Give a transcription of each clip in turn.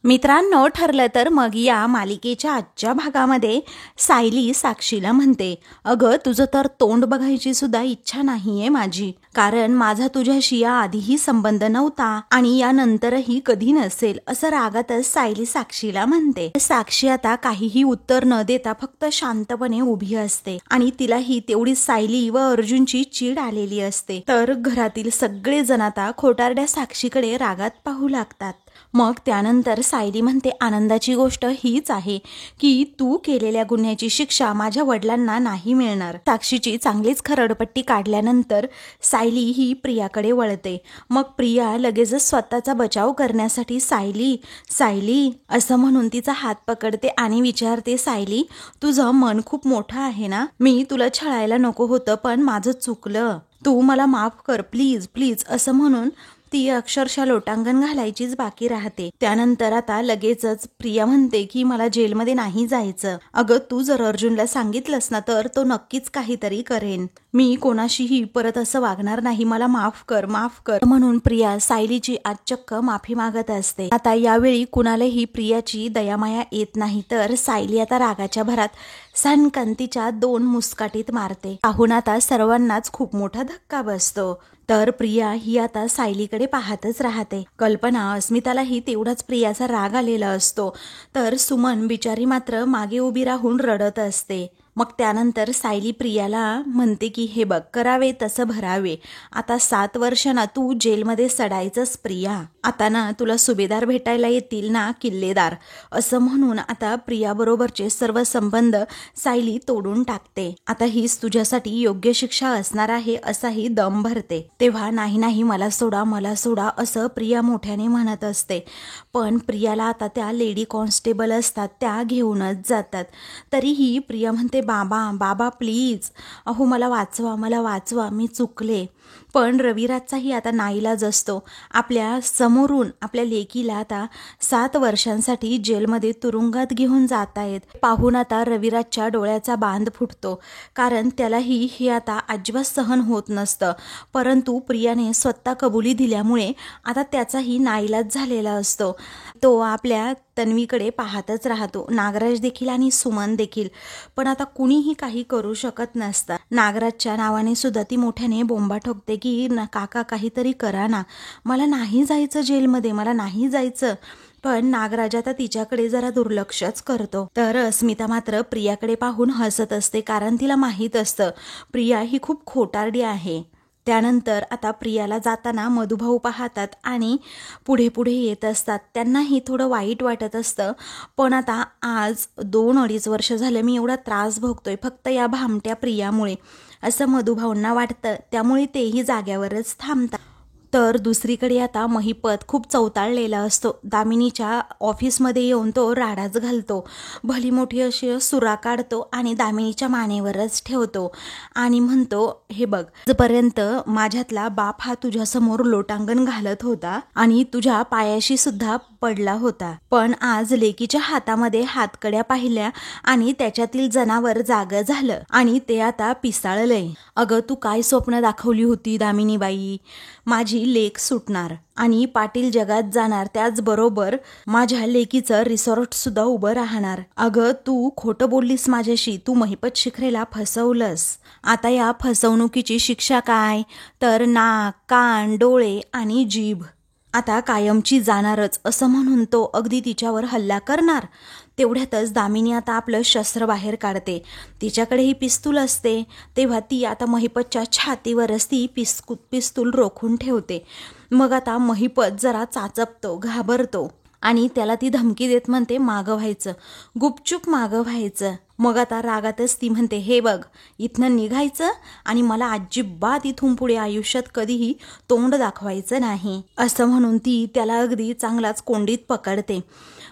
मित्रांनो, ठरलं तर मग या मालिकेच्या आजच्या भागामध्ये सायली साक्षीला म्हणते, अगं तुझं तर तोंड बघायची सुद्धा इच्छा नाहीये माझी, कारण माझा तुझ्याशी या आधीही संबंध नव्हता आणि यानंतरही कधी नसेल, असं रागातच सायली साक्षीला म्हणते. साक्षी आता काहीही उत्तर न देता फक्त शांतपणे उभी असते आणि तिलाही तेवढी सायली व अर्जुनची चीड आलेली असते. तर घरातील सगळे जण आता खोटारड्या साक्षीकडे रागात पाहू लागतात. मग त्यानंतर सायली म्हणते, आनंदाची गोष्ट हीच आहे की तू केलेल्या गुन्ह्याची शिक्षा माझ्या वडिलांना नाही मिळणार. साक्षीची चांगलीच खरडपट्टी काढल्यानंतर सायली ही प्रियाकडे वळते. मग प्रिया लगेचच स्वतःचा बचाव करण्यासाठी सायली सायली असं म्हणून तिचा हात पकडते आणि विचारते, सायली तुझं मन खूप मोठं आहे ना, मी तुला छळायला नको होतं पण माझं चुकलं, तू मला माफ कर प्लीज प्लीज असं म्हणून ती अक्षरशः लोटांगण घालायचीच बाकी राहते. त्यानंतर आता लगेचच प्रिया म्हणते की मला जेलमध्ये नाही जायचं. अगं तू जर अर्जुनला सांगितलंस ना तर तो नक्कीच काहीतरी करेन, मी कोणाशीही परत असं वागणार नाही, मला माफ कर माफ कर म्हणून प्रिया सायलीची आज चक्क माफी मागत असते. आता यावेळी कुणालाही प्रियाची दयामाया येत नाही, तर सायली आता रागाच्या भरात सनकांतीच्या 2 मुस्काटीत मारते. पाहून आता सर्वांनाच खूप मोठा धक्का बसतो. तर प्रिया ही आता सायलीकडे पाहतच राहते. कल्पना अस्मितालाही तेवढाच प्रियाचा राग आलेला असतो, तर सुमन बिचारी मात्र मागे उभी राहून रडत असते. मग त्यानंतर सायली प्रियाला म्हणते की हे बघ, करावे तसं भरावे, आता 7 वर्षांना तू जेलमध्ये सडायचंस प्रिया, आता ना तुला सुभेदार भेटायला येतील ना किल्लेदार, असं म्हणून आता प्रियाबरोबरचे सर्व संबंध सायली तोडून टाकते. आता हीच तुझ्यासाठी योग्य शिक्षा असणार आहे असाही दम भरते. तेव्हा नाही नाही मला सोडा मला सोडा असं प्रिया मोठ्याने म्हणत असते. पण प्रियाला आता त्या लेडी कॉन्स्टेबल असतात त्या घेऊनच जातात. तरीही प्रिया म्हणते, बाबा बाबा प्लीज, अहो मला वाचवा मी चुकले. पण रविराजचाही आता नाईलाज असतो. आपल्या समोरून आपल्या लेकीला आता 7 वर्षांसाठी जेलमध्ये तुरुंगात घेऊन जात आहेत. पाहून आता रविराजच्या डोळ्याचा बांध फुटतो, कारण त्यालाही हे आता अजिबात सहन होत नसतं. परंतु प्रियाने स्वतः कबुली दिल्यामुळे आता त्याचाही नाईलाज झालेला असतो. तो आपल्या तन्वीकडे पाहतच राहतो, नागराज देखील आणि सुमन देखील. पण आता कुणीही काही करू शकत नसतं. नागराजच्या नावाने सुद्धा ती मोठ्याने बोंबा ठोकते की काका काहीतरी करा ना, मला नाही जायचं जेलमध्ये, मला नाही जायचं. पण नागराज आता तिच्याकडे जरा दुर्लक्षच करतो. तर अस्मिता मात्र प्रियाकडे पाहून हसत असते, कारण तिला माहीत असतं प्रिया ही खूप खोटारडी आहे. त्यानंतर आता प्रियाला जाताना मधुभाऊ पाहतात आणि पुढे पुढे येत असतात. त्यांनाही थोडं वाईट वाटत असतं, पण आता आज 2-2.5 वर्ष झालं मी एवढा त्रास भोगतोय फक्त या भामट्या प्रियामुळे, असं मधुभाऊंना वाटतं. त्यामुळे तेही जाग्यावरच थांबतात. तर दुसरीकडे आता महिपत खूप चवताळलेला असतो. दामिनीच्या ऑफिसमध्ये येऊन तो राडाच घालतो, भली मोठी अशी सुरा काढतो आणि दामिनीच्या मानेवरच ठेवतो आणि म्हणतो, हे बघ, आजपर्यंत माझ्यातला बाप हा तुझ्यासमोर लोटांगण घालत होता आणि तुझ्या पायाशी सुद्धा पडला होता, पण आज लेकीच्या हातामध्ये हातकड्या पाहिल्या आणि त्याच्यातील जनावर जागं झालं आणि ते आता पिसाळलंय. अगं तू काय स्वप्न दाखवली होती दामिनीबाई, माझी लेक सुटणार आणि पाटील जगात जाणार, त्याचबरोबर माझ्या लेकीचं रिसॉर्ट सुद्धा उभं राहणार. अगं तू खोटं बोललीस माझ्याशी, तू महिपत शिखरेला फसवलंस. आता या फसवणुकीची शिक्षा काय, तर नाक कान डोळे आणि जीभ आता कायमची जाणारच, असं म्हणून तो अगदी तिच्यावर हल्ला करणार. तेवढ्यातच दामिनी आता आपलं शस्त्र बाहेर काढते. तिच्याकडेही पिस्तूल असते. तेव्हा ती आता महिपतच्या छातीवरच ती पिस्तूल रोखून ठेवते. मग आता महिपत जरा चाचपतो, घाबरतो आणि त्याला ती धमकी देत म्हणते, मागं व्हायचं, गुपचूप मागं व्हायचं. मग आता रागातच ती म्हणते, हे बघ, इथनं निघायचं आणि मला अजिबात इथून पुढे आयुष्यात कधीही तोंड दाखवायचं नाही, असं म्हणून ती त्याला अगदी चांगलाच कोंडीत पकडते.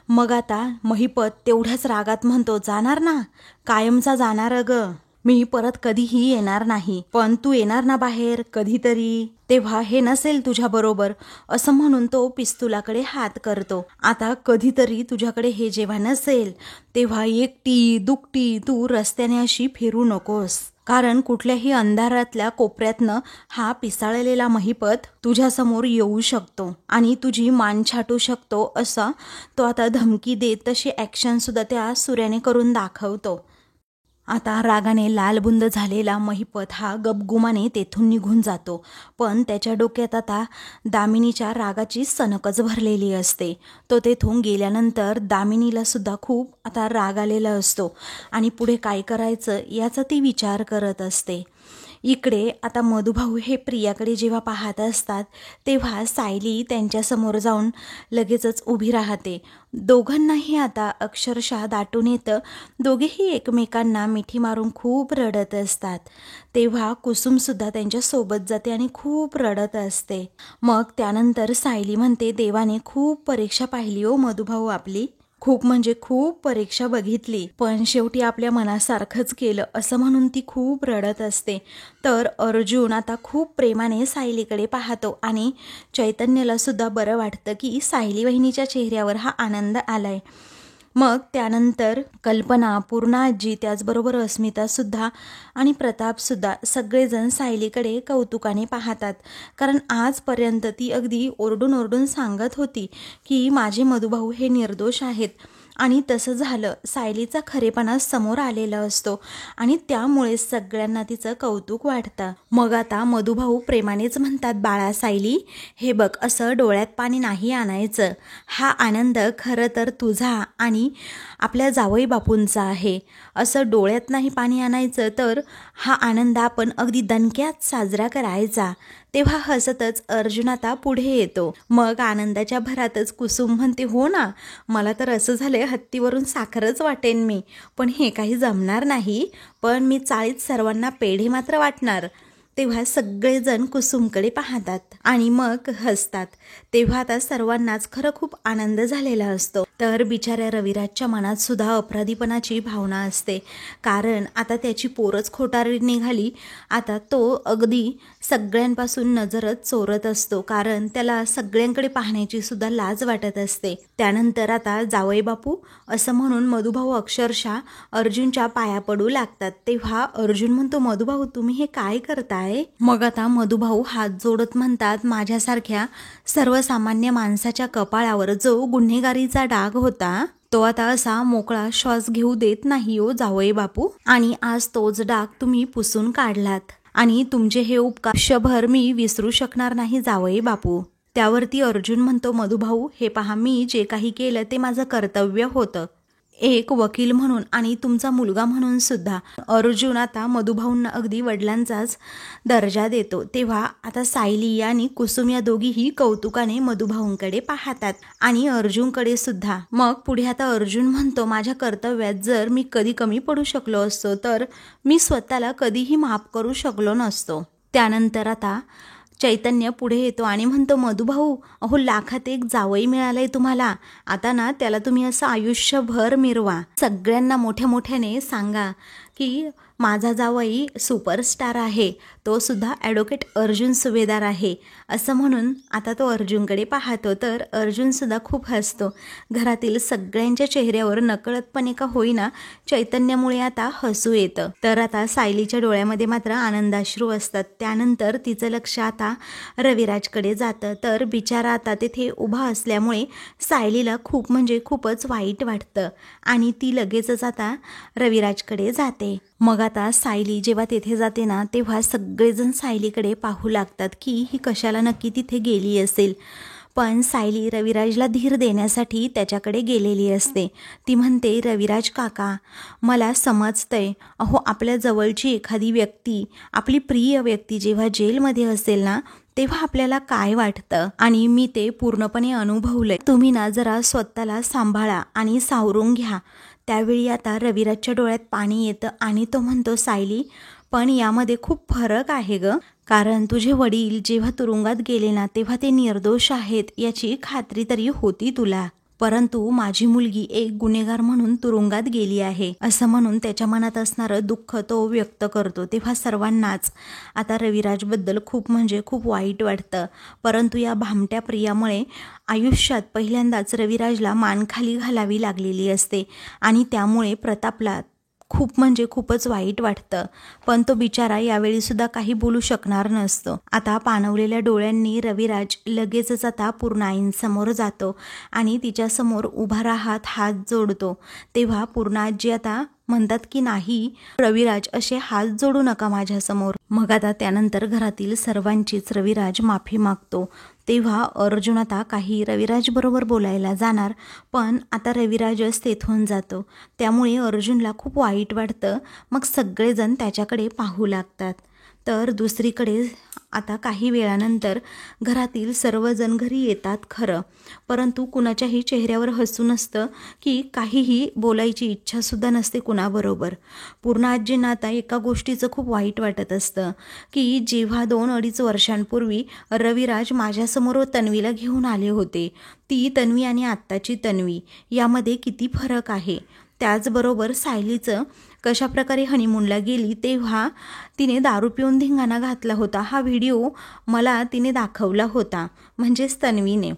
मग आता महिपत तेवढ्याच रागात म्हणतो, जाणार ना, कायमचा जाणार अगं, मी परत कधीही येणार नाही, पण तू येणार ना बाहेर कधीतरी, तेव्हा हे नसेल तुझ्या बरोबर, असं म्हणून तो पिस्तुलाकडे हात करतो. आता कधीतरी तुझ्याकडे हे जेव्हा नसेल तेव्हा एकटी दुकटी तू रस्त्याने अशी फिरू नकोस. कारण कुठल्याही अंधारातल्या कोपऱ्यातनं हा पिसाळलेला महिपत तुझ्यासमोर येऊ शकतो आणि तुझी मान छाटू शकतो, असा तो आता धमकी देत तशी ॲक्शन सुद्धा त्या सूर्याने करून दाखवतो. आता रागाने लालबुंद झालेला महिपत हा गपगुमाने तेथून निघून जातो, पण त्याच्या डोक्यात आता दामिनीच्या रागाची सनकच भरलेली असते. तो तेथून गेल्यानंतर दामिनीला सुद्धा खूप आता राग आलेला असतो आणि पुढे काय करायचं याचा ती विचार करत असते. इकडे आता मधुभाऊ हे प्रियाकडे जेव्हा पाहत असतात तेव्हा सायली त्यांच्यासमोर जाऊन लगेचच उभी राहते. दोघांनाही आता अक्षरशः दाटून येतं. दोघेही एकमेकांना मिठी मारून खूप रडत असतात. तेव्हा कुसुमसुद्धा त्यांच्यासोबत जाते आणि खूप रडत असते. मग त्यानंतर सायली म्हणते, देवाने खूप परीक्षा पाहिली हो मधुभाऊ आपली, खूप म्हणजे खूप परीक्षा बघितली, पण शेवटी आपल्या मनासारखंच केलं, असं म्हणून ती खूप रडत असते. तर अर्जुन आता खूप प्रेमाने सायलीकडे पाहतो आणि चैतन्याला सुद्धा बरं वाटतं की सायली वहिनीच्या चेहऱ्यावर हा आनंद आलाय. मग त्यानंतर कल्पना, पूर्णाजी, त्याचबरोबर अस्मितासुद्धा आणि प्रतापसुद्धा सगळेजण सायलीकडे कौतुकाने पाहतात. कारण आजपर्यंत ती अगदी ओरडून ओरडून सांगत होती की माझे मधुभाऊ हे निर्दोष आहेत आणि तसं झालं. सायलीचा खरेपणा समोर आलेला असतो आणि त्यामुळे सगळ्यांना तिचं कौतुक वाटतं. मग आता मधुभाऊ प्रेमानेच म्हणतात, बाळा सायली, हे बघ, असं डोळ्यात पाणी नाही आणायचं. हा आनंद खरं तर तुझा आणि आपल्या जावई बापूंचा आहे. असं डोळ्यात नाही पाणी आणायचं, तर हा आनंद आपण अगदी दणक्यात साजरा करायचा. तेव्हा हसतच अर्जुन आता पुढे येतो. मग आनंदाच्या भरातच कुसुम म्हणते, हो ना, मला तर असं झालंय हत्तीवरून साखरच वाटेन मी, पण हे काही जमणार नाही. पण मी चाळीत सर्वांना पेढे मात्र वाटणार. तेव्हा सगळेजण कुसुमकडे पाहतात आणि मग हसतात. तेव्हा आता सर्वांनाच खरं खूप आनंद झालेला असतो. तर बिचाऱ्या रविराजच्या मनात सुद्धा अपराधीपणाची भावना असते, कारण आता त्याची पोरच खोटारडी निघाली. आता तो अगदी सगळ्यांपासून नजरच चोरत असतो, कारण त्याला सगळ्यांकडे पाहण्याची सुद्धा लाज वाटत असते. त्यानंतर आता जावई बापू असं म्हणून मधुभाऊ अक्षरशः अर्जुनच्या पाया पडू लागतात. तेव्हा अर्जुन म्हणतो, मधुभाऊ तुम्ही हे काय करताय? मग आता मधुभाऊ हात जोडत म्हणतात, माझ्यासारख्या सर्वसामान्य माणसाच्या कपाळावर जो गुन्हेगारीचा डाग होता तो आता असा मोकळा श्वास घेऊ देत नाही हो जावई बापू, आणि आज तोच डाग तुम्ही पुसून काढलात आणि तुमचे हे उपकार आयुष्यभर मी विसरू शकणार नाही जावई बापू. त्यावरती अर्जुन म्हणतो, मधुभाऊ हे पहा, मी जे काही केलं ते माझं कर्तव्य होतं, एक वकील म्हणून आणि तुमचा मुलगा म्हणून सुद्धा. अर्जुन आता मधुभाऊंना अगदी वडिलांचाच दर्जा देतो. तेव्हा आता सायली आणि कुसुम या दोघीही कौतुकाने मधुभाऊंकडे पाहतात आणि अर्जुनकडे सुद्धा. मग पुढे आता अर्जुन म्हणतो, माझ्या कर्तव्यात जर मी कधी कमी पडू शकलो असतो तर मी स्वतःला कधीही माफ करू शकलो नसतो. त्यानंतर आता चैतन्य पुढे येतो आणि म्हणतो, मधुभाऊ, अहो लाखात एक जावई मिळालंय तुम्हाला, आता ना त्याला तुम्ही असं आयुष्यभर मिरवा. सगळ्यांना मोठ्या मोठ्याने सांगा की माझा जावई सुपरस्टार आहे, तो सुद्धा ॲडव्होकेट अर्जुन सुभेदार आहे. असं म्हणून आता तो अर्जुनकडे पाहतो. तर अर्जुन सुद्धा खूप हसतो. घरातील सगळ्यांच्या चेहऱ्यावर नकळतपणे का होईना चैतन्यामुळे आता हसू येतं. तर आता सायलीच्या डोळ्यामध्ये मात्र आनंदाश्रू असतात. त्यानंतर तिचं लक्ष आता रविराजकडे जातं. तर बिचारा आता तिथे उभा असल्यामुळे सायलीला खूप म्हणजे खूपच वाईट वाटतं आणि ती लगेचच आता रविराजकडे जाते. मग आता सायली जेव्हा तेथे जाते ना, तेव्हा सगळेजण सायलीकडे पाहू लागतात की ही कशाला नक्की तिथे गेली असेल. पण सायली रविराजला धीर देण्यासाठी त्याच्याकडे गेलेली असते. ती म्हणते, रविराज काका, मला समजतंय, अहो आपल्या जवळची एखादी व्यक्ती, आपली प्रिय व्यक्ती जेव्हा जेलमध्ये असेल ना, तेव्हा आपल्याला काय वाटतं आणि मी ते पूर्णपणे अनुभवलंय. तुम्ही ना जरा स्वतःला सांभाळा आणि सावरून घ्या. त्यावेळी आता रविराजच्या डोळ्यात पाणी येतं आणि तो म्हणतो, सायली, पण यामध्ये खूप फरक आहे ग, कारण तुझे वडील जेव्हा तुरुंगात गेले ना तेव्हा ते निर्दोष आहेत याची खात्री तरी होती तुला, परंतु माझी मुलगी एक गुन्हेगार म्हणून तुरुंगात गेली आहे असं म्हणून त्याच्या मनात असणारं दुःख तो व्यक्त करतो. तेव्हा सर्वांनाच आता रविराजबद्दल खूप म्हणजे खूप वाईट वाटतं. परंतु या भामट्या प्रियामुळे आयुष्यात पहिल्यांदाच रविराजला मान खाली घालावी लागलेली असते आणि त्यामुळे प्रतापला खूप म्हणजे खूपच वाईट वाटतं. पण तो बिचारा यावेळी सुद्धा काही बोलू शकणार नसतो. आता पाणवलेल्या डोळ्यांनी रविराज लगेचच आता पूर्णाईंसमोर जातो आणि तिच्यासमोर उभा राहत हात जोडतो. तेव्हा पूर्णाजी आता म्हणतात की नाही रविराज, असे हात जोडू नका माझ्यासमोर. मग आता त्यानंतर घरातील सर्वांचीच रविराज माफी मागतो. तेव्हा अर्जुन आता काही रविराज बरोबर बोलायला जाणार, पण आता रविराजच तेथून जातो. त्यामुळे अर्जुनला खूप वाईट वाटतं. मग सगळेजण त्याच्याकडे पाहू लागतात. तर दुसरीकडे आता काही वेळानंतर घरातील सर्वजण घरी येतात खरं, परंतु कुणाच्याही चेहऱ्यावर हसू नसतं की काहीही बोलायची इच्छासुद्धा नसते कुणाबरोबर. पूर्णाजींना आता एका गोष्टीचं खूप वाईट वाटत असतं की जेव्हा 2-2.5 वर्षांपूर्वी रविराज माझ्यासमोर तन्वीला घेऊन आले होते, ती तन्वी आणि आत्ताची तन्वी यामध्ये किती फरक आहे. त्याचबरोबर सायलीचं कशाप्रकारे हनीमूनला गेली तेव्हा तिने दारू पिऊन धिंगाणा घातला होता, हा व्हिडिओ मला तिने दाखवला होता, म्हणजेच तन्वीने.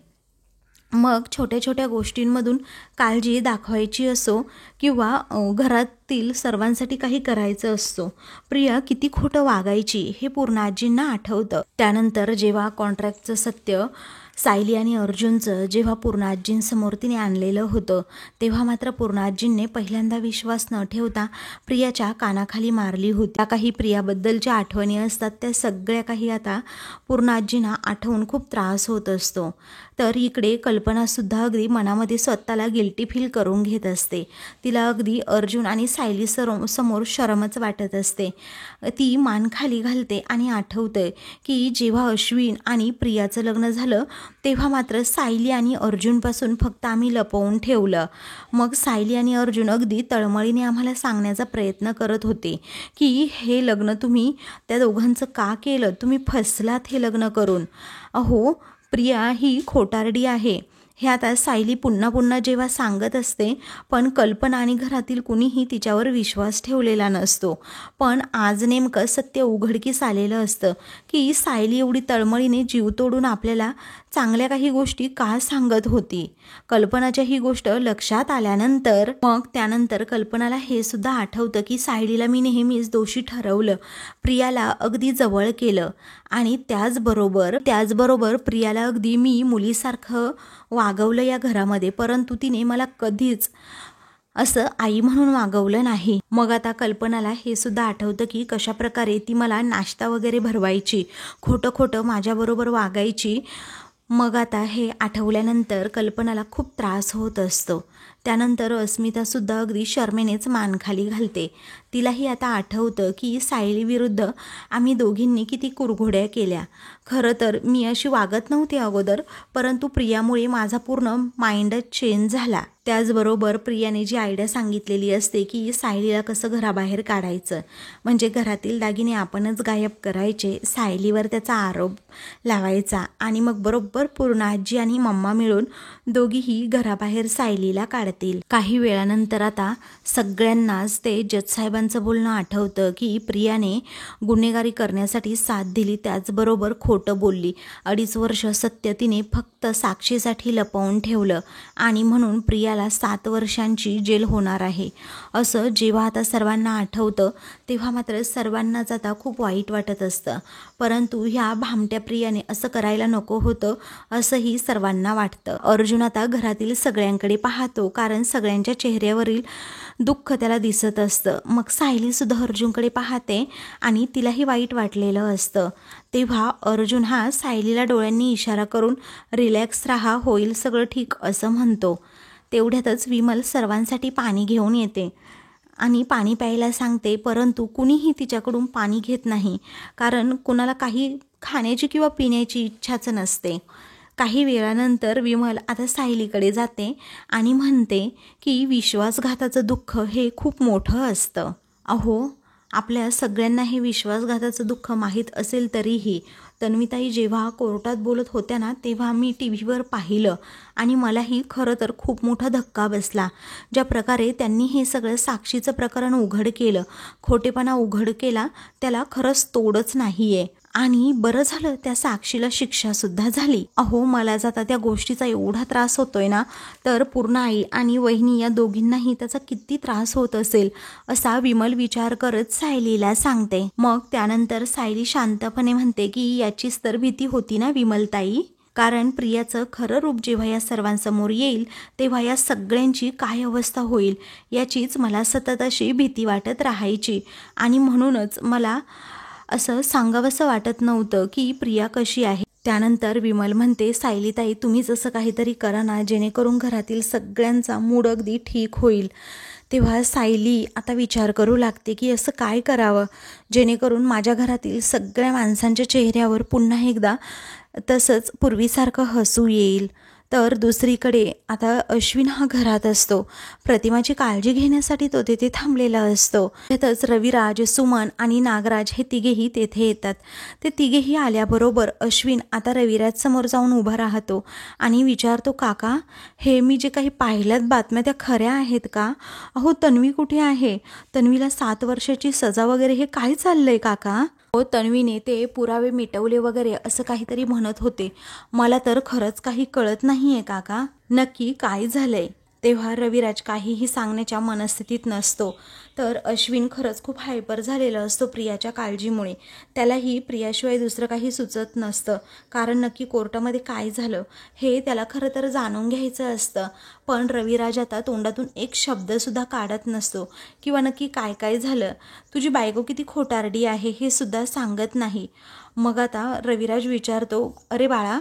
मग छोट्या छोट्या गोष्टींमधून काळजी दाखवायची असो किंवा घरातील सर्वांसाठी काही करायचं असो, प्रिया किती खोटं वागायची हे पूर्णाजींना आठवतं. त्यानंतर जेव्हा कॉन्ट्रॅक्टचं सत्य सायली आणि अर्जुनचं जेव्हा पूर्णाजींसमोर तिने आणलेलं होतं, तेव्हा मात्र पूर्णाजींनी पहिल्यांदा विश्वास न ठेवता प्रियाच्या कानाखाली मारली होती. त्या काही प्रियाबद्दलच्या आठवणी असतात त्या सगळ्या काही आता पूर्णाजींना आठवून खूप त्रास होत असतो. तर इकडे कल्पनासुद्धा अगदी मनामध्ये स्वतःला गिल्टी फील करून घेत असते. तिला अगदी अर्जुन आणि सायली समोर शरमच वाटत असते. ती मान खाली घालते आणि आठवते की जेव्हा अश्विन आणि प्रियाचं लग्न झालं तेव्हा मात्र सायली आणि अर्जुनपासून फक्त आम्ही लपवून ठेवलं. मग सायली आणि अर्जुन अगदी तळमळीने आम्हाला सांगण्याचा प्रयत्न करत होते की हे लग्न तुम्ही त्या दोघांचं का केलं, तुम्ही फसलात हे लग्न करून. अहो प्रिया ही खोटारडी आहे हे आता सायली पुन्हा पुन्हा जेव्हा सांगत असते, पण कल्पना आणि घरातील कुणीही तिच्यावर विश्वास ठेवलेला नसतो. पण आज नेमकं सत्य उघडकीस आलेलं असतं की सायली एवढी तळमळीने जीव तोडून आपल्याला चांगल्या काही गोष्टी का सांगत होती. कल्पनाच्या ही गोष्ट लक्षात आल्यानंतर मग त्यानंतर कल्पनाला हे सुद्धा आठवतं की सायलीला मी नेहमीच दोषी ठरवलं, प्रियाला अगदी जवळ केलं आणि त्याचबरोबर प्रियाला अगदी मी मुलीसारखं वागवलं या घरामध्ये, परंतु तिने मला कधीच असं आई म्हणून वागवलं नाही. मग आता कल्पनाला हे सुद्धा आठवतं की कशाप्रकारे ती मला नाश्ता वगैरे भरवायची, खोटं खोटं माझ्याबरोबर वागायची. मग आता हे आठवल्यानंतर कल्पनाला खूप त्रास होत असतो. त्यानंतर अस्मितासुद्धा अगदी शर्मेनेच मान खाली घालते. तिलाही आता आठवतं की सायलीविरुद्ध आम्ही दोघींनी किती कुरघोड्या केल्या. खरं तर मी अशी वागत नव्हती अगोदर, परंतु प्रियामुळे माझा पूर्ण माइंडच चेंज झाला. त्याचबरोबर प्रियाने जी आयडिया सांगितलेली असते की सायलीला कसं घराबाहेर काढायचं, म्हणजे घरातील दागिने आपणच गायब करायचे, सायलीवर त्याचा आरोप लावायचा आणि मग बरोबर पूर्णाजी आणि मम्मा मिळून दोघीही घराबाहेर सायलीला काढतील. काही वेळानंतर आता सगळ्यांनाच ते जज साहेबांचं बोलणं आठवतं की प्रियाने गुन्हेगारी करण्यासाठी साथ दिली, त्याचबरोबर खोटं बोलली. 2.5 वर्ष सत्य तिने फक्त साक्षीसाठी लपवून ठेवलं आणि म्हणून प्रियाला 7 वर्षांची जेल होणार आहे. असं जेव्हा आता सर्वांना आठवतं तेव्हा मात्र सर्वांनाच आता खूप वाईट वाटत असतं. परंतु ह्या भामट्या प्रियाने असं करायला नको होतं असंही सर्वांना वाटतं. अर्जुन आता घरातील सगळ्यांकडे पाहतो कारण सगळ्यांच्या चेहऱ्यावरील दुःख त्याला दिसत असतं. मग सायलीसुद्धा अर्जुनकडे पाहते आणि तिलाही वाईट वाटलेलं असतं. तेव्हा अर्जुन हा सायलीला डोळ्यांनी इशारा करून रिलॅक्स राहा, होईल सगळं ठीक असं म्हणतो. तेवढ्यातच विमल सर्वांसाठी पाणी घेऊन येते आणि पाणी प्यायला सांगते, परंतु कुणीही तिच्याकडून पाणी घेत नाही कारण कुणाला काही खाण्याची किंवा पिण्याची इच्छाच नसते. काही वेळानंतर विमल आता सायलीकडे जाते आणि म्हणते की विश्वासघाताचं दुःख हे खूप मोठं असतं. अहो आपल्या सगळ्यांना हे विश्वासघाताचं दुःख माहीत असेल तरीही तन्वीताई जेव्हा कोर्टात बोलत होत्या ना तेव्हा मी टीव्हीवर पाहिलं आणि मलाही खरं तर खूप मोठा धक्का बसला. ज्या प्रकारे त्यांनी हे सगळं साक्षीचं प्रकरण उघड केलं, खोटेपणा उघड केला, त्याला खरंच तोडच नाही आहे. आणि बरं झालं त्या साक्षीला शिक्षा सुद्धा झाली. अहो मला जाता त्या गोष्टीचा एवढा त्रास होतोय ना, तर पूर्ण आई आणि वहिनी या दोघींनाही त्याचा किती त्रास होत असेल असा विमल विचार करत सायलीला सांगते. मग त्यानंतर सायली शांतपणे म्हणते की याचीच तर भीती होती ना विमलताई, कारण प्रियाचं खरं रूप जेव्हा या सर्वांसमोर येईल तेव्हा या सगळ्यांची काय अवस्था होईल याचीच मला सतत अशी भीती वाटत राहायची. आणि म्हणूनच मला असं सांगावंसं वाटत नव्हतं की प्रिया कशी आहे. त्यानंतर विमल म्हणते, सायलीताई तुम्ही जसं काहीतरी करा ना, जेणेकरून घरातील सगळ्यांचा मूड अगदी ठीक होईल. तेव्हा सायली आता विचार करू लागते की असं काय करावं जेणेकरून माझ्या घरातील सगळ्या माणसांच्या चेहऱ्यावर पुन्हा एकदा तसंच पूर्वीसारखं हसू येईल. तर दुसरीकडे आता अश्विन हा घरात असतो. प्रतिमाची काळजी घेण्यासाठी तो तेथे थांबलेला असतो. त्यातच रविराज, सुमन आणि नागराज हे तिघेही तेथे येतात. ते तिघेही आल्याबरोबर अश्विन आता रविराज समोर जाऊन उभा राहतो आणि विचारतो, काका हे मी जे काही पाहिल्यात बातम्या त्या खऱ्या आहेत का? अहो तन्वी कुठे आहे? तन्वीला 7 वर्षाची सजा वगैरे हे काय चाललंय काका? हो तन्वीने ते पुरावे मिटवले वगैरे असं काहीतरी म्हणत होते. मला तर खरंच काही कळत नाहीये काका, नक्की काय झालंय? तेव्हा रविराज काहीही सांगण्याच्या मनस्थितीत नसतो. तर अश्विन खरंच खूप हायपर झालेला असतो प्रियाच्या काळजीमुळे. त्यालाही प्रियाशिवाय दुसरं काही सुचत नसतं, कारण नक्की कोर्टामध्ये काय झालं हे त्याला खरं तर जाणून घ्यायचं असतं. पण रविराज आता तोंडातून एक शब्दसुद्धा काढत नसतो किंवा नक्की काय काय झालं, तुझी बायको किती खोटारडी आहे हे सुद्धा सांगत नाही. मग आता रविराज विचारतो, अरे बाळा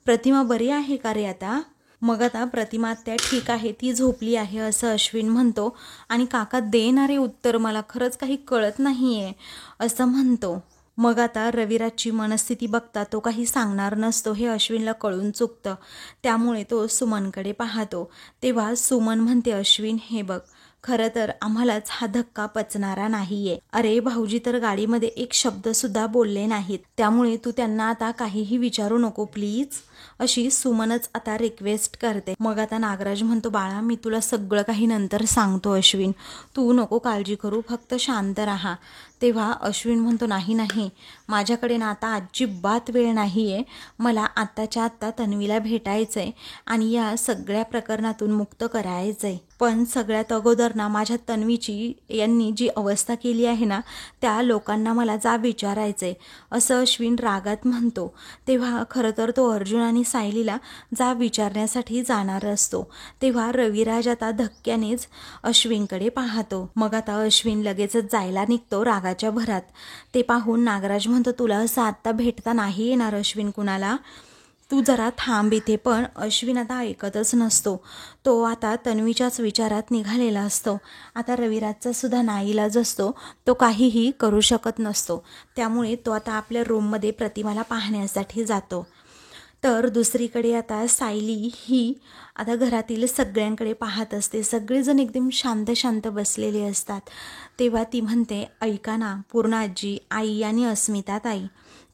प्रतिमा बरी आहे का रे आता? मग आता प्रतिमा त्या ठीक आहे, ती झोपली आहे असं अश्विन म्हणतो. आणि काका देणारे उत्तर मला खरंच काही कळत नाहीये असं म्हणतो. मग आता रविराजची मनस्थिती बघता तो काही सांगणार नसतो हे अश्विनला कळून चुकतं. त्यामुळे तो सुमनकडे पाहतो. तेव्हा सुमन म्हणते, अश्विन हे बघ खरं तर आम्हालाच हा धक्का पचणारा नाहीये. अरे भाऊजी तर गाडीमध्ये एक शब्द सुद्धा बोलले नाहीत, त्यामुळे तू त्यांना आता काहीही विचारू नको प्लीज अशी सुमनच आता रिक्वेस्ट करते. मग आता नागराज म्हणतो, बाळा मी तुला सगळं काही नंतर सांगतो अश्विन, तू नको काळजी करू, फक्त शांत राहा. तेव्हा अश्विन म्हणतो, नाही नाही माझ्याकडे ना आता अजिबात वेळ नाहीये, मला आत्ताच्या आत्ता तन्वीला भेटायचंय आणि या सगळ्या प्रकरणातून मुक्त करायचंय. पण सगळ्यात अगोदर ना माझ्या तन्वीची यांनी जी अवस्था केली आहे ना त्या लोकांना मला जा विचारायचंय असं अश्विन रागात म्हणतो. तेव्हा खरं तर तो अर्जुन आणि सायलीला जा विचारण्यासाठी जाणार असतो. तेव्हा रविराज आता धक्क्यानेच अश्विनकडे पाहतो. मग आता अश्विन लगेचच जायला निघतो रागाच्या भरात. ते पाहून नागराज म्हणतो, तुला असं आत्ता भेटता नाही येणार अश्विन कुणाला, तू जरा थांब इथे. पण अश्विन आता ऐकतच नसतो. तो आता तन्वीच्याच विचारात निघालेला असतो. आता रविराजचा सुद्धा नाईलाज असतो, तो काहीही करू शकत नसतो. त्यामुळे तो आता आपल्या रूममध्ये प्रतिमाला पाहण्यासाठी जातो. तर दुसरीकडे आता सायली ही आता घरातील सगळ्यांकडे पाहत असते. सगळेजण एकदम शांत शांत बसलेले असतात. तेव्हा ती म्हणते, ऐका ना पूर्ण आजी, आई आणि अस्मिता ताई,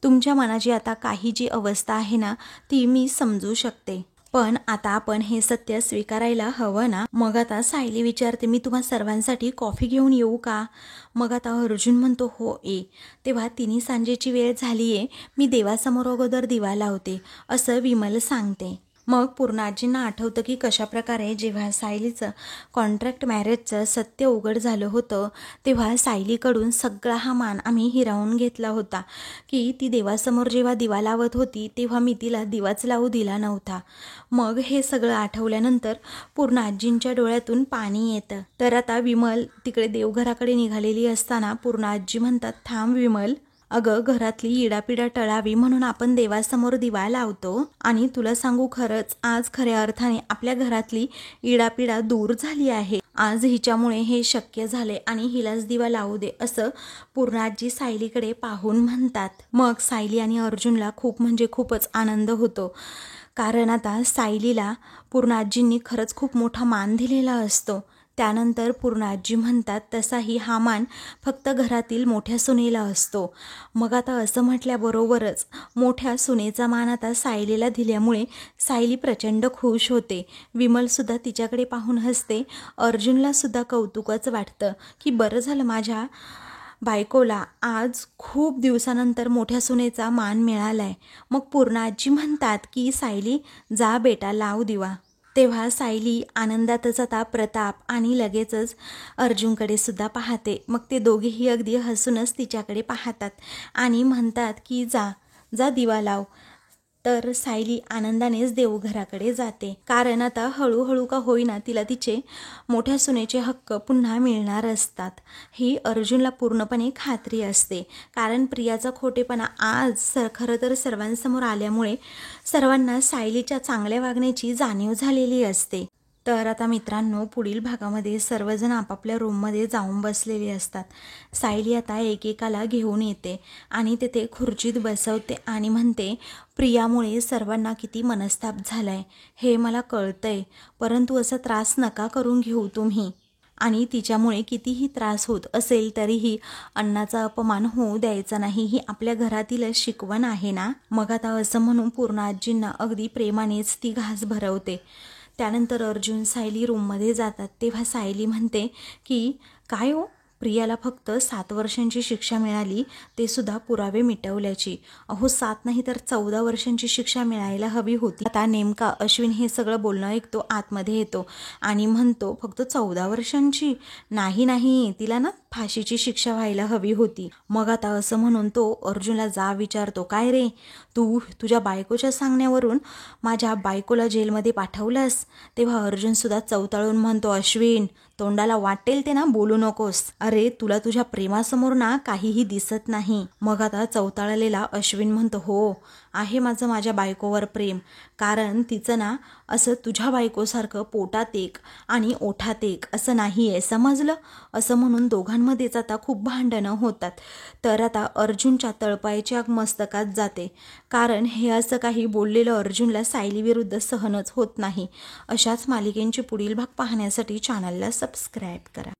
तुमच्या मनाची आता काही जी अवस्था आहे ना ती मी समजू शकते, पण आता आपण हे सत्य स्वीकारायला हवं ना. मग आता सायली विचारते, मी तुम्हा सर्वांसाठी कॉफी घेऊन येऊ का? मग आता अर्जुन म्हणतो, हो ये. तेव्हा तिन्ही सांजेची वेळ झालीये, मी देवासमोर अगोदर दिवा लावते असं विमल सांगते. मग पूर्णाजींना आठवतं की कशाप्रकारे जेव्हा सायलीचं कॉन्ट्रॅक्ट मॅरेजचं सत्य उघड झालं होतं तेव्हा सायलीकडून सगळा हा मान आम्ही हिरावून घेतला होता की ती देवासमोर जेव्हा दिवा लावत होती तेव्हा मी तिला दिवाच लावू दिला नव्हता. मग हे सगळं आठवल्यानंतर पूर्णाजींच्या डोळ्यातून पाणी येतं. तर आता विमल तिकडे देवघराकडे निघालेली असताना पूर्णाजी म्हणतात, थांब विमल, अगं घरातली इडापिडा टळावी म्हणून आपण देवासमोर दिवा लावतो आणि तुला सांगू खरंच आज खऱ्या अर्थाने आपल्या घरातली इडापिडा दूर झाली आहे. आज हिच्यामुळे हे शक्य झाले आणि हिलाच दिवा लावू दे असं पूर्णाजी सायलीकडे पाहून म्हणतात. मग सायली आणि अर्जुनला खूप म्हणजे खूपच आनंद होतो, कारण आता सायलीला पूर्णाजींनी खरंच खूप मोठा मान दिलेला असतो. त्यानंतर पूर्णाजी म्हणतात, तसाही हा मान फक्त घरातील मोठ्या सुनेला असतो. मग आता असं म्हटल्याबरोबरच मोठ्या सुनेचा मान आता सायलीला दिल्यामुळे सायली प्रचंड खुश होते. विमलसुद्धा तिच्याकडे पाहून हसते. अर्जुनला सुद्धा कौतुकच वाटतं की बरं झालं माझ्या बायकोला आज खूप दिवसानंतर मोठ्या सुनेचा मान मिळालाय. मग पूर्णा आजी म्हणतात की सायली जा बेटा लाव दिवा. तेव्हा सायली आनंदातच आता प्रताप आणि लगेचच अर्जुनकडे सुद्धा पाहते. मग ते दोघेही अगदी हसूनच तिच्याकडे पाहतात आणि म्हणतात की जा जा दिवा लाव. तर सायली आनंदानेच देवघराकडे जाते, कारण आता हळूहळू का होईना तिला तिचे मोठ्या सुनेचे हक्क पुन्हा मिळणार असतात. ही अर्जुनला पूर्णपणे खात्री असते, कारण प्रियाचा खोटेपणा आज खरं तर सर्वांसमोर आल्यामुळे सर्वांना सायलीच्या चांगल्या वागण्याची जाणीव झालेली असते. तर आता मित्रांनो, पुढील भागामध्ये सर्वजण आपापल्या रूममध्ये जाऊन बसलेले असतात. सायली आता एकेकाला घेऊन येते आणि तिथे खुर्चीत बसवते आणि म्हणते, प्रियामुळे सर्वांना किती मनस्ताप झालाय हे मला कळतंय, परंतु असा त्रास नका करून घेऊ तुम्ही. आणि तिच्यामुळे कितीही त्रास होत असेल तरीही अन्नाचा अपमान होऊ द्यायचा नाही, ही आपल्या घरातील शिकवण आहे ना. मग आता असं म्हणून पूर्णा आजींना अगदी प्रेमानेच ती घास भरवते. त्यानंतर अर्जुन सायली रूममध्ये जातात. तेव्हा सायली म्हणते की काय हो, प्रियाला फक्त 7 वर्षांची शिक्षा मिळाली, ते सुद्धा पुरावे मिटवल्याची. अहो 7 नाही तर 14 वर्षांची शिक्षा मिळायला हवी होती. आता नेमका अश्विन हे सगळं बोलणं ऐकतो, आतमध्ये येतो आणि म्हणतो फक्त 14 वर्षांची नाही नाही, तिला ना फाशीची शिक्षा व्हायला हवी होती. मग आता असं म्हणून तो अर्जुनला जा विचारतो, काय रे तू तुझ्या बायकोच्या सांगण्यावरून माझ्या बायकोला जेलमध्ये पाठवलंस. तेव्हा अर्जुन सुद्धा चवताळून म्हणतो, अश्विन तोंडाला वाटेल ते ना बोलू नकोस. अरे तुला तुझ्या प्रेमासमोर ना काहीही दिसत नाही. मग आता चवताळलेला अश्विन म्हणतो, हो आहे माझं माझ्या बायकोवर प्रेम, कारण तिचं ना असं तुझ्या बायकोसारखं पोटात एक आणि ओठात एक असं नाही आहे, समजलं. असं म्हणून दोघांमध्येच आता खूप भांडणं होतात. तर आता अर्जुनच्या तळपायाची आग मस्तकात जाते, कारण हे असं काही बोललेलं अर्जुनला सायली विरुद्ध सहनच होत नाही. अशाच मालिकेंचे पुढील भाग पाहण्यासाठी चॅनलला सबस्क्राईब करा.